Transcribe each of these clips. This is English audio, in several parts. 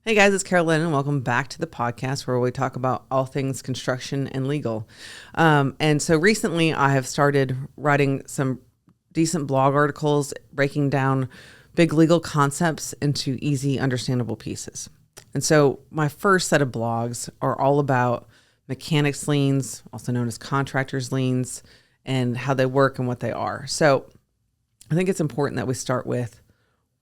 Hey guys, it's Karalynn, and welcome back to the podcast where we talk about all things construction and legal. And so recently I have started writing some decent blog articles breaking down big legal concepts into easy, understandable pieces. And so my first set of blogs are all about mechanics liens, also known as contractors liens, and how they work and what they are. So I think it's important that we start with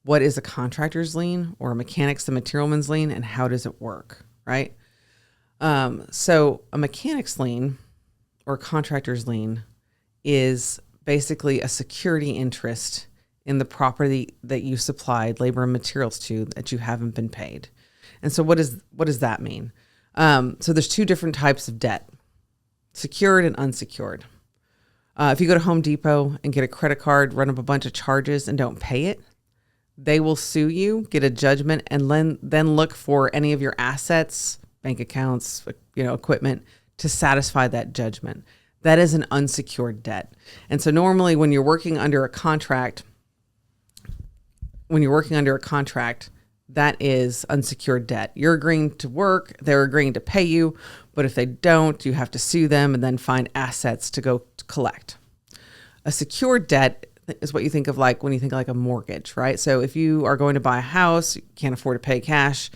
what is a contractor's lien or a mechanics and materialmen's lien, and how does it work, right? So a mechanics lien or contractor's lien is basically a security interest in the property that you supplied labor and materials to that you haven't been paid. And so what does that mean? So there's two different types of debt, secured and unsecured. If you go to Home Depot and get a credit card, run up a bunch of charges and don't pay it, they will sue you, get a judgment, and then look for any of your assets, bank accounts, equipment to satisfy that judgment. That is an unsecured debt. And so normally when you're working under a contract, that is unsecured debt. You're agreeing to work, they're agreeing to pay you, but if they don't, you have to sue them and then find assets to go to collect. A secured debt is what you think of like when you think like a mortgage, right? So if you are going to buy a house, you can't afford to pay cash,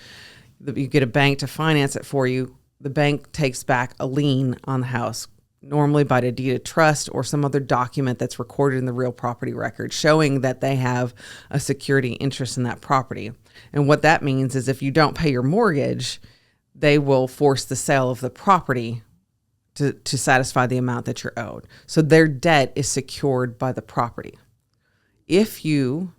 you get a bank to finance it for you. The bank takes back a lien on the house, normally by a deed of trust or some other document that's recorded in the real property record, showing that they have a security interest in that property. And what that means is if you don't pay your mortgage, they will force the sale of the property to satisfy the amount that you're owed. So their debt is secured by the property. If you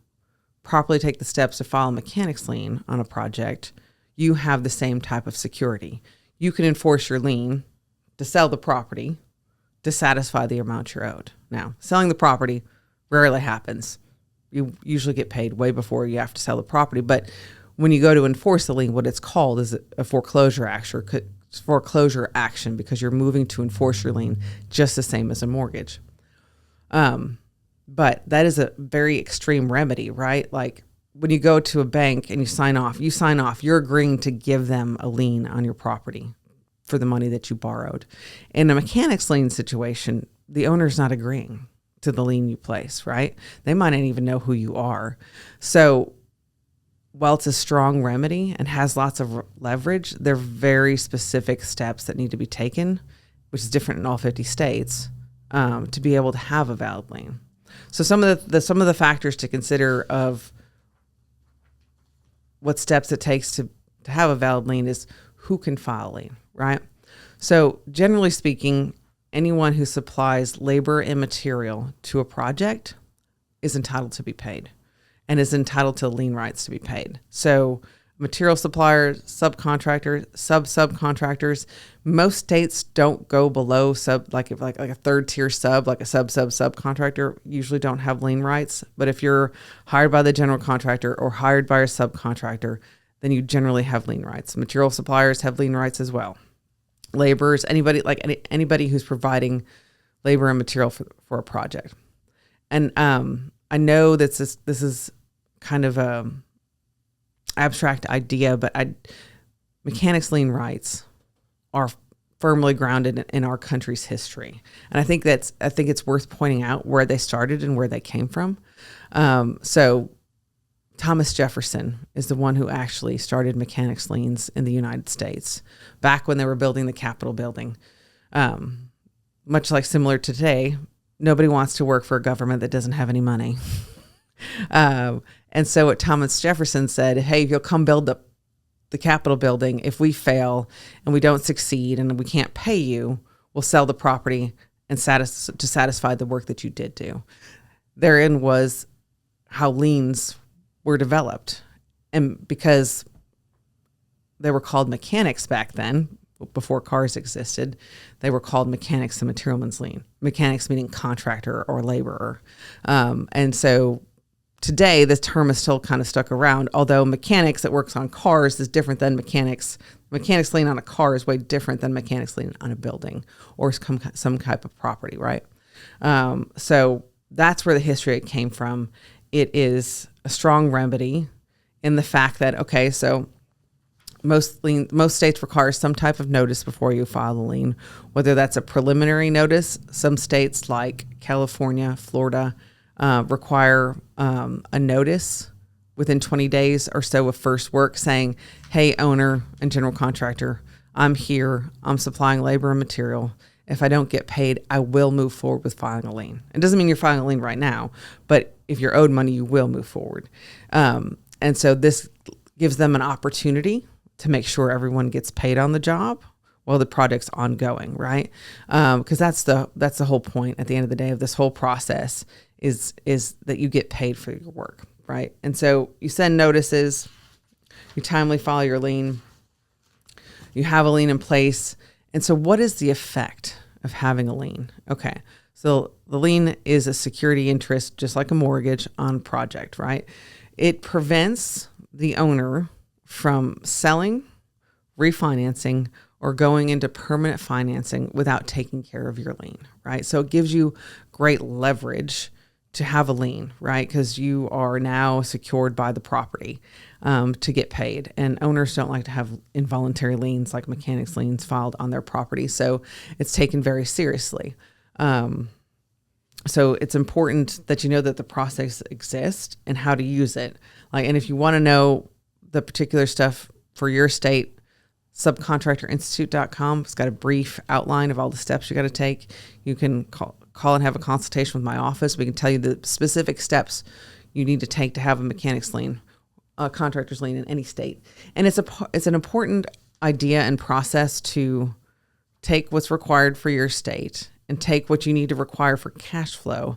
properly take the steps to file a mechanics lien on a project, you have the same type of security. You can enforce your lien to sell the property to satisfy the amount you're owed. Now, selling the property rarely happens. You usually get paid way before you have to sell the property. But when you go to enforce the lien, what it's called is a foreclosure action because you're moving to enforce your lien just the same as a mortgage. But that is a very extreme remedy, right? Like when you go to a bank and you sign off, you're agreeing to give them a lien on your property for the money that you borrowed. In a mechanics lien situation, the owner's not agreeing to the lien you place, right? They might not even know who you are. So while it's a strong remedy and has lots of leverage, there are very specific steps that need to be taken, which is different in all 50 states, to be able to have a valid lien. So some of the factors to consider of what steps it takes to have a valid lien is who can file a lien, right? So generally speaking, anyone who supplies labor and material to a project is entitled to be paid and is entitled to lien rights to be paid. So material suppliers, subcontractors, subcontractors, most states don't go below like a third tier sub, like a subcontractor usually don't have lien rights. But if you're hired by the general contractor or hired by a subcontractor, then you generally have lien rights. Material suppliers have lien rights as well. Laborers, anybody who's providing labor and material for a project. And I know that this is kind of a abstract idea, but mechanics lien rights are firmly grounded in our country's history. And I think it's worth pointing out where they started and where they came from. So Thomas Jefferson is the one who actually started mechanics liens in the United States back when they were building the Capitol building. Much like similar to today, nobody wants to work for a government that doesn't have any money. And so what Thomas Jefferson said, hey, if you'll come build the Capitol building, if we fail and we don't succeed and we can't pay you, we'll sell the property and to satisfy the work that you did do. Therein was how liens were developed. And because they were called mechanics back then, before cars existed, they were called mechanics and materialmen's lien. Mechanics meaning contractor or laborer. And so today, this term is still kind of stuck around, although mechanics that works on cars is different than mechanics. Mechanics lien on a car is way different than mechanics lien on a building or some type of property, right? So that's where the history came from. It is a strong remedy in the fact that, okay, so most states require some type of notice before you file the lien, whether that's a preliminary notice. Some states like California, Florida, require a notice within 20 days or so of first work saying, hey, owner and general contractor, I'm here. I'm supplying labor and material. If I don't get paid, I will move forward with filing a lien. It doesn't mean you're filing a lien right now, but if you're owed money, you will move forward. And so this gives them an opportunity to make sure everyone gets paid on the job while the project's ongoing, right? Because that's the whole point at the end of the day of this whole process is that you get paid for your work, right? And so you send notices, you timely file your lien, you have a lien in place. And so what is the effect of having a lien? Okay, so the lien is a security interest, just like a mortgage on a project, right? It prevents the owner from selling, refinancing, or going into permanent financing without taking care of your lien, right? So it gives you great leverage to have a lien, right? Because you are now secured by the property to get paid. And owners don't like to have involuntary liens like mechanics liens filed on their property. So it's taken very seriously. So it's important that you know that the process exists and how to use it. And if you want to know the particular stuff for your state, subcontractorinstitute.com. It's got a brief outline of all the steps you got to take. You can call and have a consultation with my office. We can tell you the specific steps you need to take to have a mechanics lien, a contractor's lien in any state. And it's an important idea and process to take what's required for your state and take what you need to require for cash flow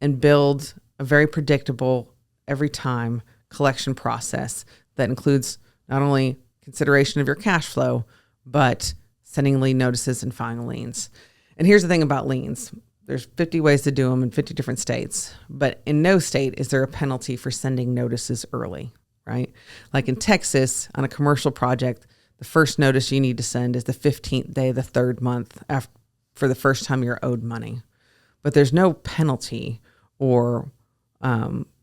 and build a very predictable, every time collection process that includes not only consideration of your cash flow, but sending lien notices and filing liens. And here's the thing about liens. There's 50 ways to do them in 50 different states, but in no state is there a penalty for sending notices early, right? Like in Texas, on a commercial project, the first notice you need to send is the 15th day of the third month after, for the first time you're owed money. But there's no penalty or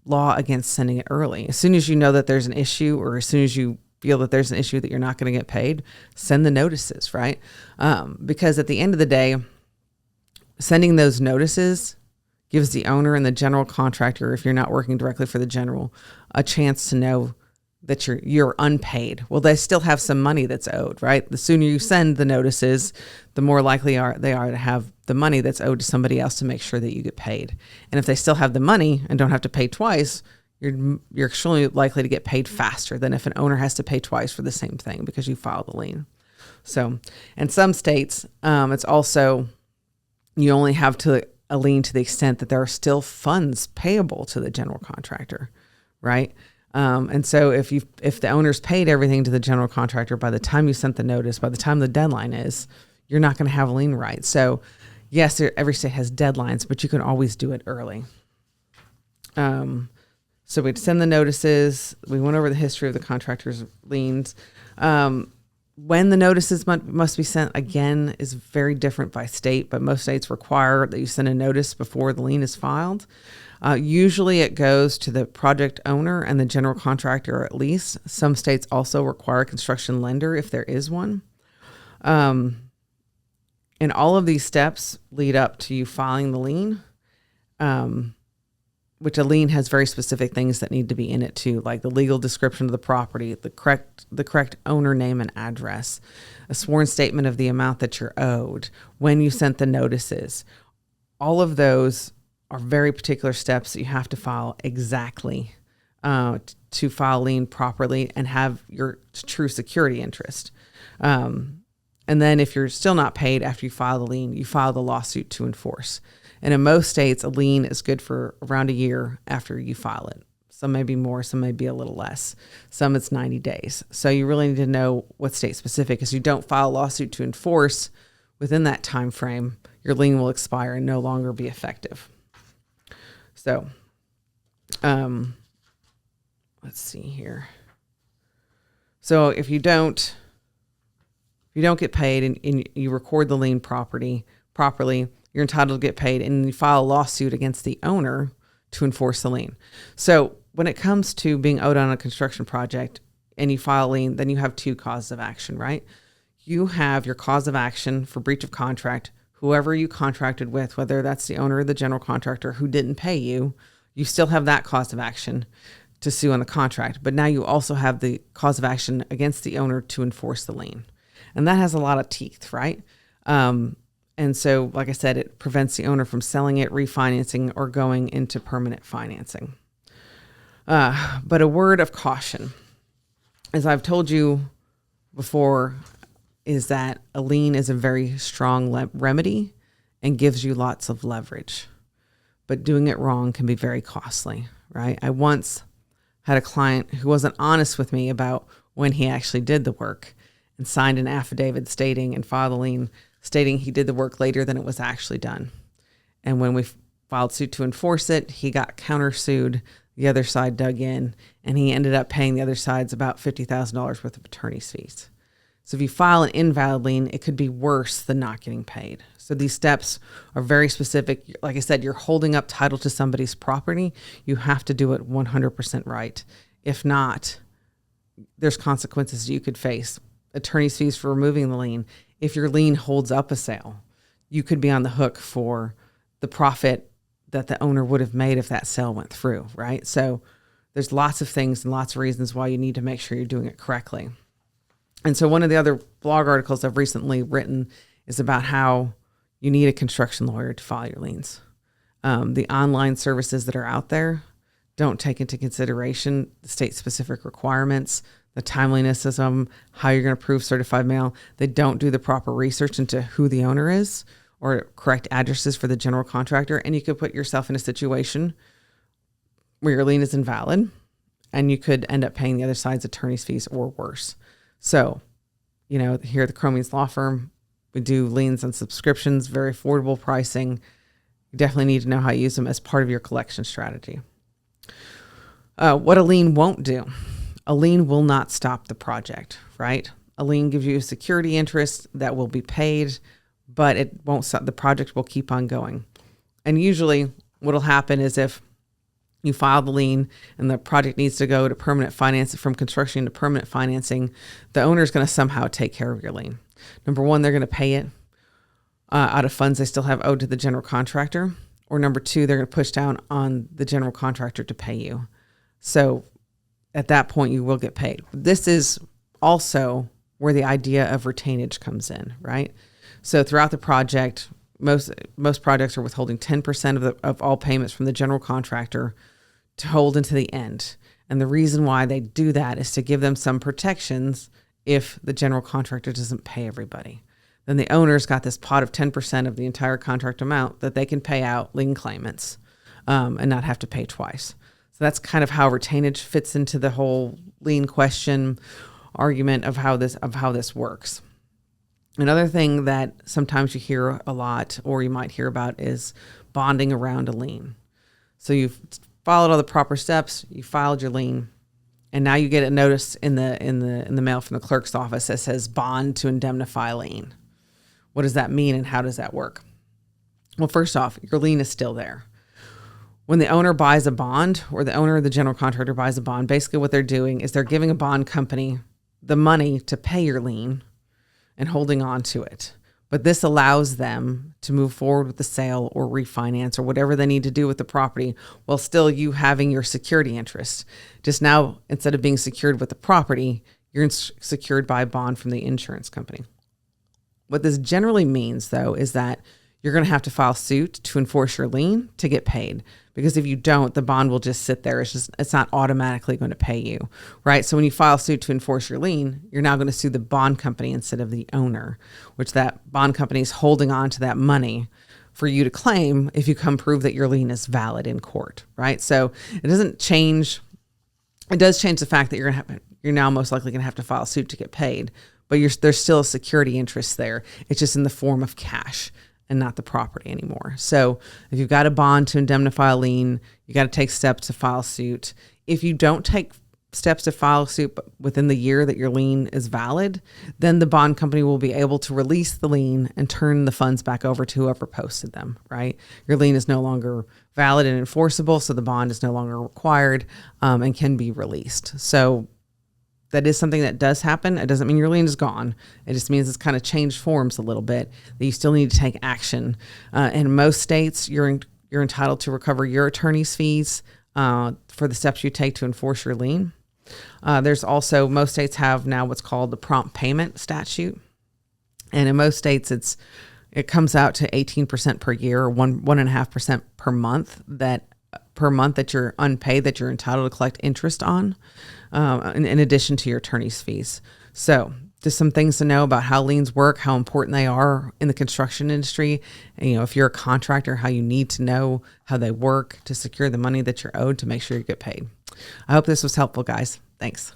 law against sending it early. As soon as you know that there's an issue, or as soon as you feel that there's an issue that you're not going to get paid, send the notices, right? Because at the end of the day, sending those notices gives the owner and the general contractor, if you're not working directly for the general, a chance to know that you're unpaid. Well, they still have some money that's owed, right? The sooner you send the notices, the more likely they are to have the money that's owed to somebody else to make sure that you get paid. And if they still have the money and don't have to pay twice, you're extremely likely to get paid faster than if an owner has to pay twice for the same thing because you filed the lien. So, in some states, it's also, you only have a lien to the extent that there are still funds payable to the general contractor, right? And so if the owner's paid everything to the general contractor by the time you sent the notice, by the time the deadline is, you're not going to have a lien right. So yes, every state has deadlines, but you can always do it early. So we'd send the notices. We went over the history of the contractor's liens. When the notices must be sent, again, is very different by state, but most states require that you send a notice before the lien is filed. Usually it goes to the project owner and the general contractor, or at least. Some states also require a construction lender if there is one. And all of these steps lead up to you filing the lien, which a lien has very specific things that need to be in it too, like the legal description of the property, the correct owner name and address, a sworn statement of the amount that you're owed, when you sent the notices. All of those are very particular steps that you have to file exactly to file lien properly and have your true security interest. And then if you're still not paid after you file the lien, you file the lawsuit to enforce. And in most states, a lien is good for around a year after you file it. Some may be more, some may be a little less. Some it's 90 days. So you really need to know what state specific, because you don't file a lawsuit to enforce within that time frame, your lien will expire and no longer be effective. So, let's see here. So if you don't get paid and you record the lien properly, you're entitled to get paid, and you file a lawsuit against the owner to enforce the lien. So when it comes to being owed on a construction project, and you file a lien, then you have two causes of action, right? You have your cause of action for breach of contract. Whoever you contracted with, whether that's the owner or the general contractor who didn't pay you, you still have that cause of action to sue on the contract. But now you also have the cause of action against the owner to enforce the lien. And that has a lot of teeth, right? And so, like I said, it prevents the owner from selling it, refinancing, or going into permanent financing. But a word of caution, as I've told you before, is that a lien is a very strong remedy and gives you lots of leverage. But doing it wrong can be very costly, right? I once had a client who wasn't honest with me about when he actually did the work and signed an affidavit stating and filed a lien stating he did the work later than it was actually done. And when we filed suit to enforce it, he got countersued. The other side dug in, and he ended up paying the other side's about $50,000 worth of attorney's fees. So if you file an invalid lien, it could be worse than not getting paid. So these steps are very specific. Like I said, you're holding up title to somebody's property. You have to do it 100% right. If not, there's consequences you could face. Attorney's fees for removing the lien. If your lien holds up a sale, you could be on the hook for the profit that the owner would have made if that sale went through, right? So there's lots of things and lots of reasons why you need to make sure you're doing it correctly. And so one of the other blog articles I've recently written is about how you need a construction lawyer to file your liens. The online services that are out there don't take into consideration the state-specific requirements, the timeliness of them, how you're going to prove certified mail. They don't do the proper research into who the owner is or correct addresses for the general contractor. And you could put yourself in a situation where your lien is invalid and you could end up paying the other side's attorney's fees or worse. So, here at the Karalynn Law Firm, we do liens and subscriptions, very affordable pricing. You definitely need to know how to use them as part of your collection strategy. What a lien won't do. A lien will not stop the project, right? A lien gives you a security interest that will be paid, but it won't stop. The project will keep on going. And usually what will happen is if you file the lien and the project needs to go to permanent finance, from construction to permanent financing, the owner is going to somehow take care of your lien. Number one, they're going to pay it out of funds they still have owed to the general contractor. Or number two, they're going to push down on the general contractor to pay you. So at that point, you will get paid. This is also where the idea of retainage comes in, right? So throughout the project, most projects are withholding 10% of all payments from the general contractor to hold into the end. And the reason why they do that is to give them some protections if the general contractor doesn't pay everybody. Then the owner's got this pot of 10% of the entire contract amount that they can pay out lien claimants and not have to pay twice. So that's kind of how retainage fits into the whole lien question argument of how this works. Another thing that sometimes you hear a lot, or you might hear about, is bonding around a lien. So you've followed all the proper steps, you filed your lien, and now you get a notice in the mail from the clerk's office that says bond to indemnify lien. What does that mean and how does that work? Well, first off, your lien is still there. When the owner buys a bond, or the owner or the general contractor buys a bond, basically what they're doing is they're giving a bond company the money to pay your lien and holding on to it. But this allows them to move forward with the sale or refinance or whatever they need to do with the property while still you having your security interest. Just now, instead of being secured with the property, you're secured by a bond from the insurance company. What this generally means, though, is that you're going to have to file suit to enforce your lien to get paid. Because if you don't, the bond will just sit there. It's not automatically going to pay you, right? So when you file suit to enforce your lien, you're now going to sue the bond company instead of the owner, which that bond company is holding on to that money for you to claim if you come prove that your lien is valid in court, right? So it doesn't change. It does change the fact that you're now most likely going to have to file suit to get paid, but there's still a security interest there. It's just in the form of cash and not the property anymore. So if you've got a bond to indemnify a lien, you got to take steps to file suit. If you don't take steps to file suit within the year that your lien is valid, then the bond company will be able to release the lien and turn the funds back over to whoever posted them, right? Your lien is no longer valid and enforceable, so the bond is no longer required and can be released. So that is something that does happen. It doesn't mean your lien is gone. It just means it's kind of changed forms a little bit, that you still need to take action. In most states, you're entitled to recover your attorney's fees for the steps you take to enforce your lien. There's also, most states have now what's called the prompt payment statute. And in most states, it comes out to 18% per year, or 1.5% per month that you're unpaid, that you're entitled to collect interest on, in addition to your attorney's fees. So just some things to know about how liens work, how important they are in the construction industry. And, if you're a contractor, how you need to know how they work to secure the money that you're owed to make sure you get paid. I hope this was helpful, guys. Thanks.